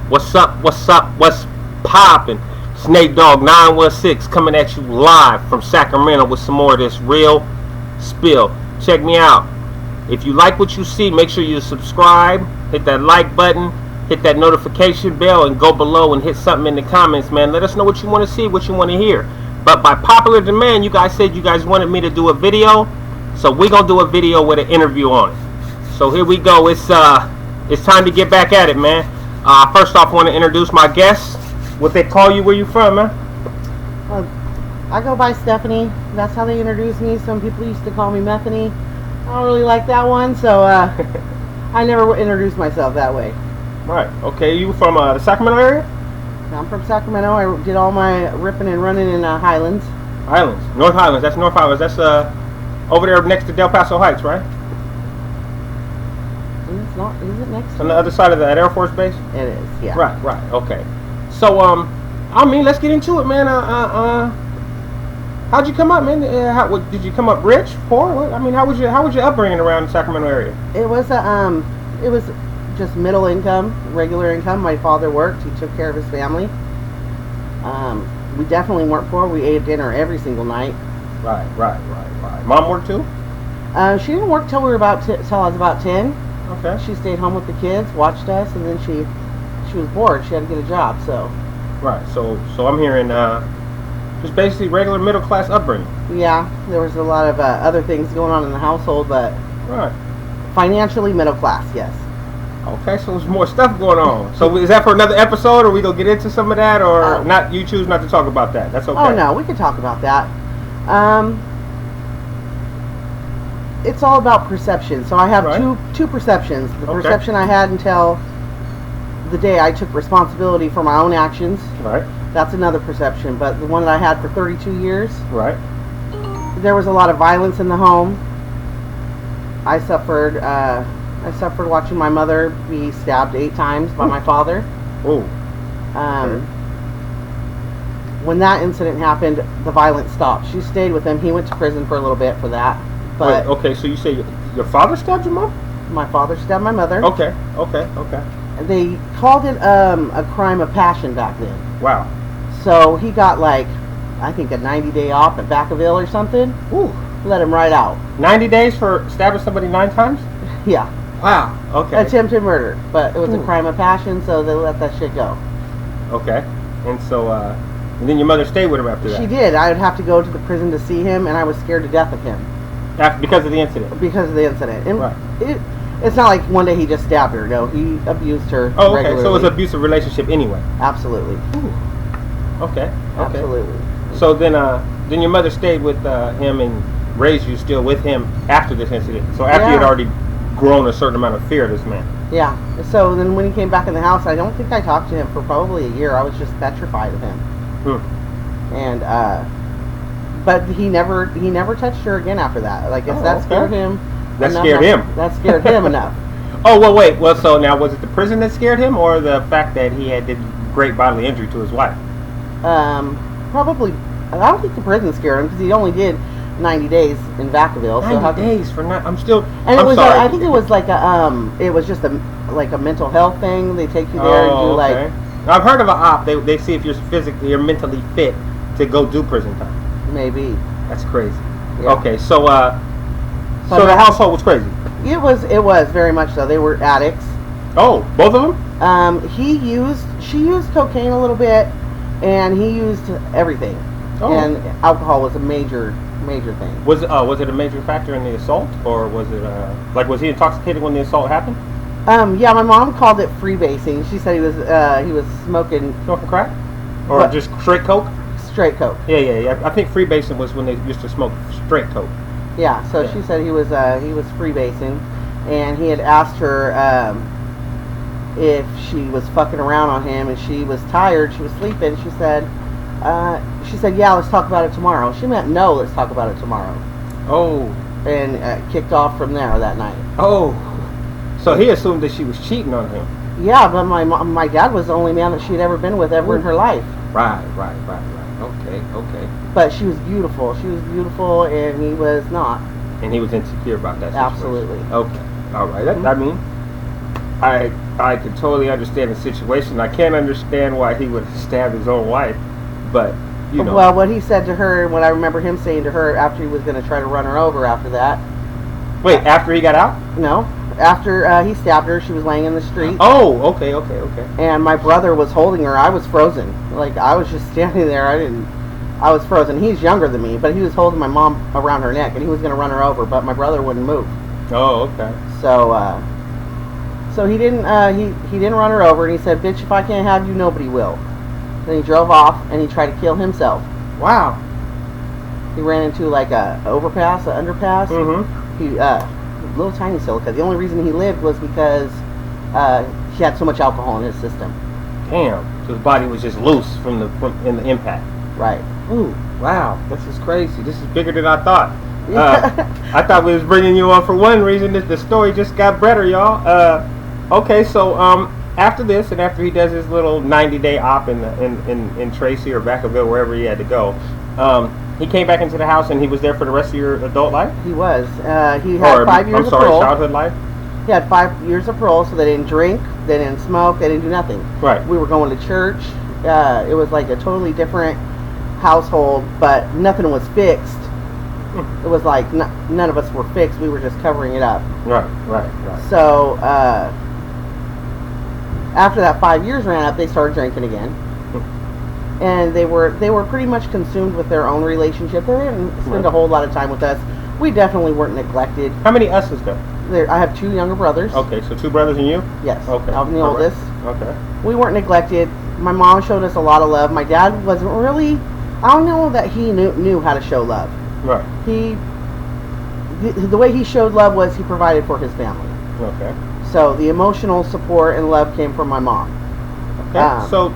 What's up? What's up? What's poppin'? Snake Dog 916 coming at you live from Sacramento with some more of this real spill. Check me out. If you like what you see, make sure you subscribe, hit that like button, hit that notification bell, and go below and hit something in the comments, man. Let us know what you want to see, what you want to hear. But by popular demand, you guys said you guys wanted me to do a video, so we're gonna do a video with an interview on it. So here we go. It's time to get back at it, man. First off, I want to introduce my guests. What they call you? Where you from, man? I go by Stephanie. That's how they introduce me. Some people used to call me Methany. I don't really like that one, so I never introduced myself that way. Right. Okay. You from the Sacramento area? I'm from Sacramento. I did all my ripping and running in Highlands. Highlands. North Highlands. That's North Highlands. That's over there next to Del Paso Heights, right? It's not. Is it next to on the other side of that Air Force base? It is, yeah. Right, right. Okay. So, I mean, let's get into it, man. How'd you come up, man? Did you come up rich, poor? What? I mean, how was your upbringing around the Sacramento area? It was just middle income, regular income. My father worked. He took care of his family. We definitely weren't poor. We ate dinner every single night. Right. Mom worked too? She didn't work till till I was about 10. Okay. She stayed home with the kids, watched us, and then she was bored. She had to get a job. So. Right. So I'm hearing just basically regular middle class upbringing. Yeah, there was a lot of other things going on in the household, but right. Financially middle class, yes. Okay, so there's more stuff going on. So is that for another episode, or we gonna get into some of that, or not? You choose not to talk about that. That's okay. Oh no, we can talk about that. It's all about perception. So I have two perceptions. The perception I had until the day I took responsibility for my own actions. Right. That's another perception. But the one that I had for 32 years. Right. There was a lot of violence in the home. I suffered watching my mother be stabbed 8 times by my father. Oh. When that incident happened, the violence stopped. She stayed with him. He went to prison for a little bit for that. But wait, okay, so you say your father stabbed your mom? My father stabbed my mother. Okay. They called it a crime of passion back then. Wow. So he got I think a 90-day off at Vacaville or something. Ooh. Let him right out. 90 days for stabbing somebody 9 times? Yeah. Wow. Okay. Attempted murder, but it was a crime of passion, so they let that shit go. Okay. And so, and then your mother stayed with him after that? She did. I would have to go to the prison to see him, and I was scared to death of him. Because of the incident? Because of the incident. And right. It's not like one day he just stabbed her. No, he abused her regularly. So it was an abusive relationship anyway? Absolutely. Ooh. Okay. Absolutely. So then your mother stayed with him and raised you still with him after this incident? So after you had already grown a certain amount of fear of this man? Yeah. So then when he came back in the house, I don't think I talked to him for probably a year. I was just petrified of him. And but he never touched her again after that. I guess that scared him. That scared him. That scared him enough. Oh, well, wait. Well, so now was it the prison that scared him, or the fact that he had did great bodily injury to his wife? Probably. I don't think the prison scared him because he only did 90 days in Vacaville. 90 days for not. I'm still. And I'm sorry. I think it was like it was just a mental health thing. They take you there and do I've heard of an op. They see if you're mentally fit to go do prison time. Maybe. That's crazy. Yeah. Okay, so the household was crazy. It was very much so. They were addicts. Oh, both of them? She used cocaine a little bit, and he used everything. Oh. And alcohol was a major thing. Was it a major factor in the assault, or was it was he intoxicated when the assault happened? Yeah, my mom called it freebasing. She said he was smoking crack, or just straight coke. Straight coke. Yeah. I think freebasing was when they used to smoke straight coke. Yeah, so she said he was freebasing, and he had asked her if she was fucking around on him, and she was tired, she was sleeping. She said, yeah, let's talk about it tomorrow. She meant no, let's talk about it tomorrow. Oh. And kicked off from there that night. Oh. So he assumed that she was cheating on him. Yeah, but my dad was the only man that she'd ever been with ever in her life. Right. Okay. But she was beautiful. And he was not. And he was insecure about that situation. Absolutely. Okay. All right. I mean, I can totally understand the situation. I can't understand why he would stab his own wife, but you know. Well, what he said to her, what I remember him saying to her after he was going to try to run her over after that. Wait, after he got out? No, after he stabbed her, she was laying in the street. Oh, okay. And my brother was holding her. I was frozen. Like, I was just standing there. I was frozen. He's younger than me, but he was holding my mom around her neck, and he was going to run her over, but my brother wouldn't move. Oh, okay. So he didn't run her over, and he said, "Bitch, if I can't have you, nobody will." Then he drove off, and he tried to kill himself. Wow. He ran into like a overpass, an underpass. Mm-hmm. He little tiny silica. The only reason he lived was because he had so much alcohol in his system. Damn. So his body was just loose from the impact. Right. Ooh. Wow. This is crazy. This is bigger than I thought. I thought we was bringing you on for one reason. The story just got better, y'all. Okay, so after this, and after he does his little 90-day op in Tracy or Vacaville, wherever he had to go, he came back into the house, and he was there for the rest of your adult life? He was. He had 5 years of parole. Childhood life? He had 5 years of parole, so they didn't drink, they didn't smoke, they didn't do nothing. Right. We were going to church. It was like a totally different household, but nothing was fixed. It was like none of us were fixed. We were just covering it up. Right. So after that 5 years ran up, they started drinking again, and they were pretty much consumed with their own relationship. They didn't spend a whole lot of time with us. We definitely weren't neglected. How many us is there? I have 2 younger brothers. Okay, so 2 brothers and you? Yes. Okay. I'm the oldest. Okay. We weren't neglected. My mom showed us a lot of love. My dad wasn't really. I don't know that he knew how to show love. Right. The way he showed love was he provided for his family. Okay. So the emotional support and love came from my mom. Okay. So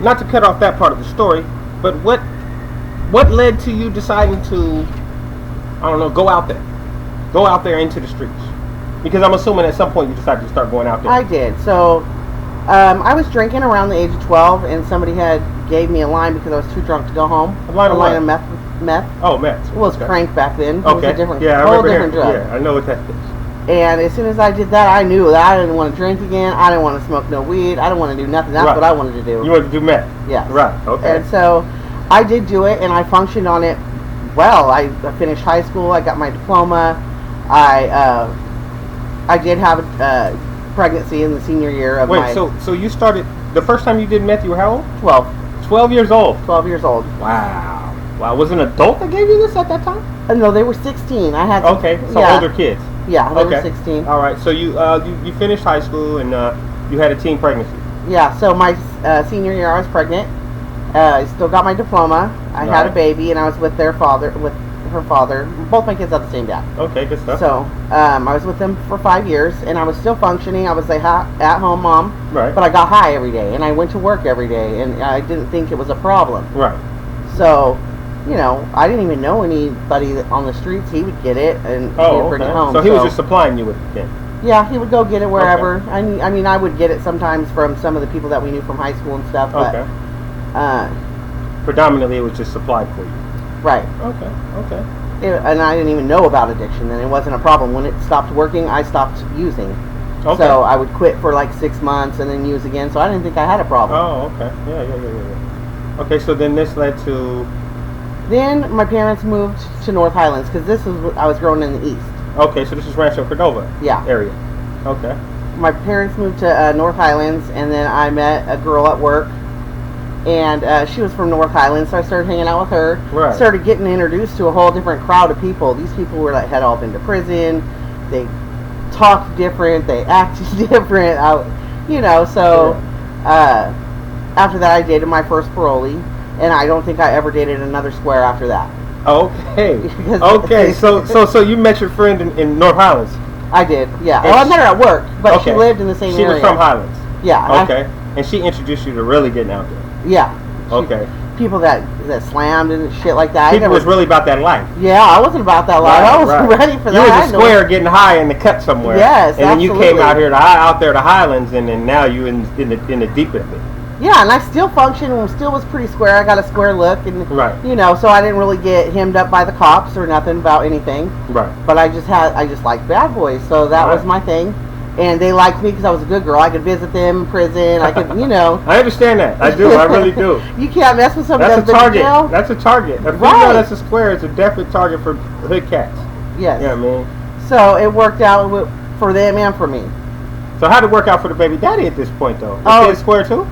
not to cut off that part of the story, but what led to you deciding to, I don't know, go out there into the streets? Because I'm assuming at some point you decided to start going out there. I did. So I was drinking around the age of 12, and somebody had gave me a line because I was too drunk to go home. A line of meth. Oh, meth. It was crank back then. Okay. It was a different, I whole remember different drug. Yeah, I know what that is. And as soon as I did that, I knew that I didn't want to drink again. I didn't want to smoke no weed. I didn't want to do nothing. That's what I wanted to do. You wanted to do meth? Yeah. Right. Okay. And so I did do it, and I functioned on it well. I finished high school. I got my diploma. I did have a pregnancy in the senior year of my... Wait, so you started... The first time you did meth, you were how old? 12. 12 years old? 12 years old. Wow. Was an adult that gave you this at that time? No, they were 16. I had... Okay, so older kids. Yeah, they were 16. All right, so you finished high school, and you had a teen pregnancy. Yeah, so my senior year I was pregnant. I still got my diploma. I had a baby, and I was with her father. Both my kids had the same dad. Okay, good stuff. So I was with them for 5 years, and I was still functioning. I was a at-home mom, right? But I got high every day, and I went to work every day, and I didn't think it was a problem. Right. So, I didn't even know anybody on the streets. He would get it, and he would bring it home. So he was just supplying you with it then? Yeah, he would go get it wherever. Okay. I mean, I would get it sometimes from some of the people that we knew from high school and stuff. But, predominantly, it was just supplied for you. Right. Okay. And I didn't even know about addiction, and it wasn't a problem. When it stopped working, I stopped using. Okay. So I would quit for like 6 months and then use again. So I didn't think I had a problem. Oh, okay. Yeah. Okay, so then this led to... Then my parents moved to North Highlands because I was growing in the east. Okay, so this is Rancho Cordova area. Okay. My parents moved to North Highlands, and then I met a girl at work, and she was from North Highlands, so I started hanging out with her. Right. Started getting introduced to a whole different crowd of people. These people had all been to prison. They talked different. They acted different. So after that, I dated my first parolee, and I don't think I ever dated another square after that. Okay. Okay. So you met your friend in North Highlands. I did. Yeah. Well, I met her at work, but she lived in the same area. She was from Highlands. Yeah. Okay. And she introduced you to really getting out there. Yeah. Okay. People that slammed and shit like that. People was really about that life. Yeah, I wasn't about that life. I wasn't ready for that. You was a square getting high in the cut somewhere. Yes, and then you came out there to Highlands, and then now you in the deep end of it. Yeah, and I still function and still was pretty square. I got a square look, and so I didn't really get hemmed up by the cops or nothing about anything. Right. But I just liked bad boys, so that was my thing. And they liked me because I was a good girl. I could visit them in prison. I could, you know. I understand that. I do. I really do. You can't mess with somebody That's a that's target. been in jail. That's a target. A female that's a square is a definite target for hood cats. Yes. You know what I mean? So it worked out for them and for me. So how did it work out for the baby daddy at this point, though? Was he square too?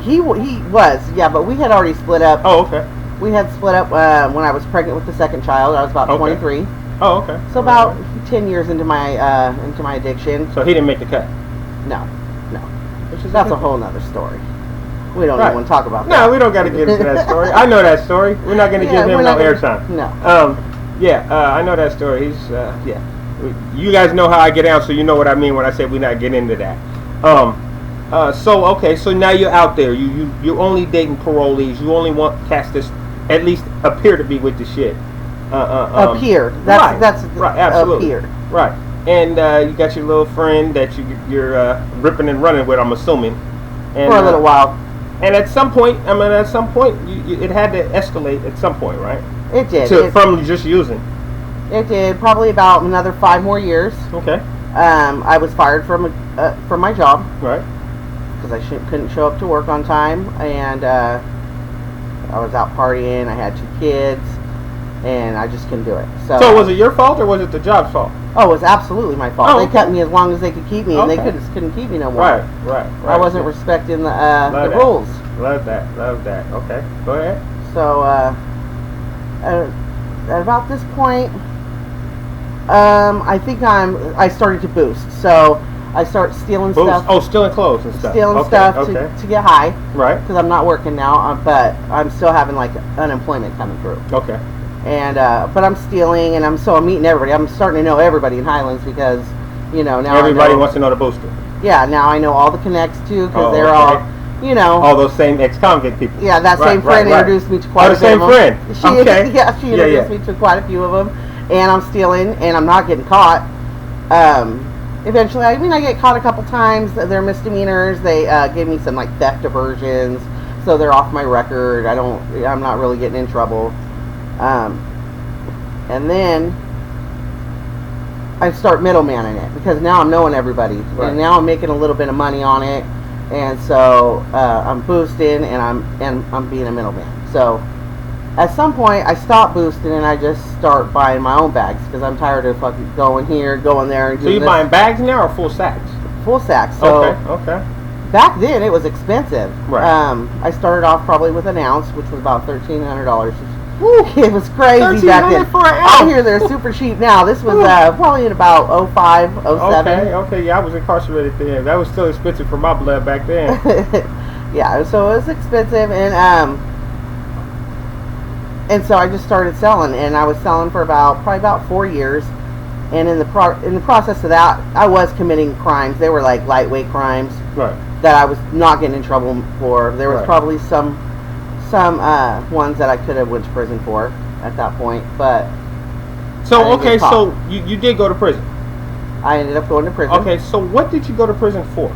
He was, yeah, but we had already split up. Oh, okay. We had split up when I was pregnant with the second child. I was about 23. Oh, okay. So about 10 years into my addiction. So he didn't make the cut. No. That's a whole nother story. We don't even want to talk about that. No, we don't got to get into that story. I know that story. We're not going to give him no airtime. No. I know that story. He's you guys know how I get out, so you know what I mean when I say we're not getting into that. So now you're out there. You're only dating parolees. You only want cats that at least appear to be with the shit. Appear. That's right. Absolutely. Appear. Right. And you got your little friend that you're ripping and running with, I'm assuming. And, for a little while. And at some point, it had to escalate at some point, right? It did. From just using. It did. Probably about another 5 more years. Okay. I was fired from my job. Right. Because I couldn't show up to work on time, and I was out partying. I had 2 kids, and I just couldn't do it. So was it your fault or was it the job's fault? Oh, it was absolutely my fault. Oh, they kept me as long as they could keep me, and they couldn't keep me no more. Right. I wasn't respecting the rules. Love that. Okay, go ahead. So at about this point, I think I started to boost. So I start stealing stuff. Oh, stealing clothes and stuff. Stealing stuff to get high. Right. Because I'm not working now, but I'm still having like unemployment coming through. Okay. And but I'm stealing, and I'm meeting everybody. I'm starting to know everybody in Highlands because now everybody wants to know the booster. Yeah, now I know all the connects too because they're all all those same ex-convict people. Yeah, that same friend introduced me to quite a few of them. Same friend. She introduced me to quite a few of them, and I'm stealing, and I'm not getting caught. Eventually, I get caught a couple times. They're misdemeanors. They gave me some like theft diversions, so they're off my record. I'm not really getting in trouble. And then I start middlemaning it because now I'm knowing everybody, and now I'm making a little bit of money on it, and so I'm boosting, and I'm being a middleman. So at some point I stop boosting and I just start buying my own bags because I'm tired of fucking going here, going there. And so you're buying bags now or full sacks? Full sacks. So okay. Back then it was expensive. Right. I started off probably with an ounce, which was about $1,300. It was crazy back then. For an ounce. Out here, they're super cheap now. This was probably in about 05, 07. Okay, yeah, I was incarcerated then. That was still expensive for my blood back then. Yeah, so it was expensive, and so I just started selling, and I was selling for probably about 4 years. And in the process of that, I was committing crimes. They were like lightweight crimes that I was not getting in trouble for. There was probably some ones that I could have went to prison for at that point, but so you did go to prison. I ended up going to prison. Okay, so what did you go to prison for?